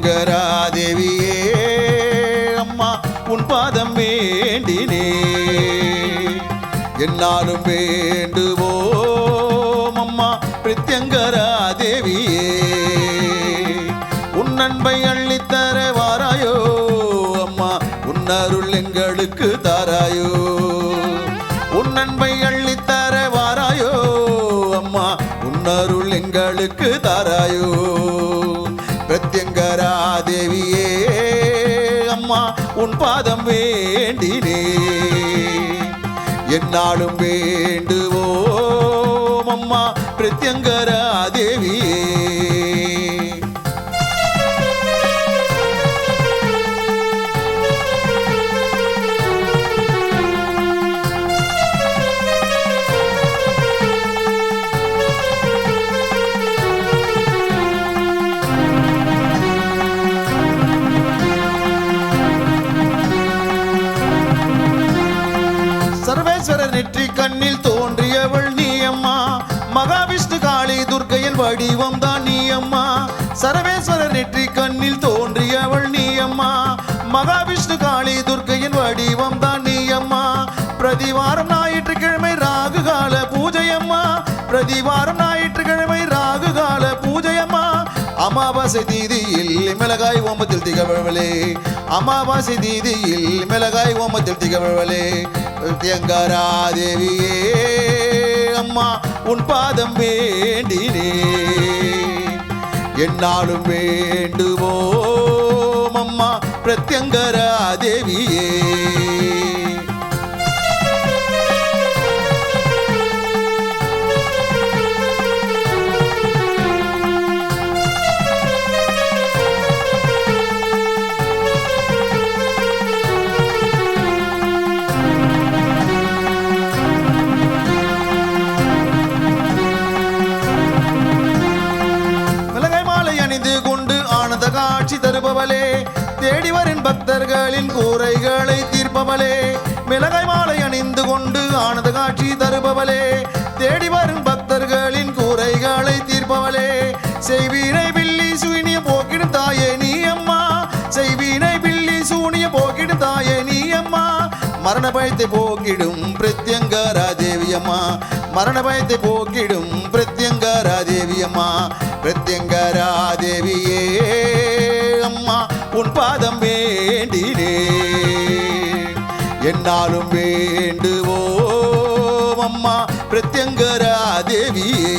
பிரத்யங்கரா தேவியே அம்மா உன் பாதம் வேண்டினே என்னாலும் வேண்டுவோம் அம்மா பிரத்யங்கரா தேவியே உன் அன்பை அள்ளித்தர வாராயோ அம்மா உன் அருள் எங்களுக்கு தாராயோ உன் அன்பை அள்ளித்தர வாராயோ அம்மா உன் அருள் எங்களுக்கு தாராயோ பிரத்யங்கரா தேவியே அம்மா உன் பாதம் வேண்டினே என்னாலும் வேண்டுவோம் அம்மா பிரத்யங்கரா தேவியே சர்வேஸ்வரர் நெற்றி கண்ணில் தோன்றியவள் நீ அம்மா மகாவிஷ்ணு காளி துர்க்கையின் வடிவம் தான் நீ அம்மா சர்வேஸ்வரர் நெற்றி கண்ணில் தோன்றியவள் நீ அம்மா மகாவிஷ்ணு காளி துர்க்கையின் வடிவம் தான் நீ அம்மா பிரதிவாரம் ஞாயிற்றுக்கிழமை ராகுகால பூஜையம்மா பிரதிவாரம் ஞாயிற்றுக்கிழமை ராகுகால பூஜையம்மா அமாவாசை தீதியில் மிளகாய் ஓமத்தில் திகழ்வளே அமாவாசை தீதியில் மிளகாய் ஓமத்தில் திகழ்வளே பிரத்யங்கரா தேவியே அம்மா உன் பாதம் வேண்டினே என்னாலும் வேண்டுவோம் அம்மா பிரத்யங்கரா தேவியே காட்சி தருபவளே தேடி வரும் பக்தர்களின் கூரைகளை தீர்ப்பவளே மிளகாய் மாலை அணிந்து கொண்டு ஆனந்த காட்சி தருபவளே தேடி வரும் பக்தர்களின் கூரைகளை தீர்ப்பவளே செய்வீனை பில்லி சூனிய போக்கிடும் தாயே நீ அம்மா செய்வீனை பில்லி சூனிய போக்கிடும் தாயே நீ அம்மா மரண பயத்தை போக்கிடும் பிரத்யங்கரா தேவியம்மா மரண பயத்தை போக்கிடும் பிரத்யங்கரா தேவியம்மா பிரத்யங்கரா தேவியே அம்மா உன் பாதம் வேண்டினே என்னாலும் வேண்டுவோம் அம்மா பிரத்யங்கரா தேவியே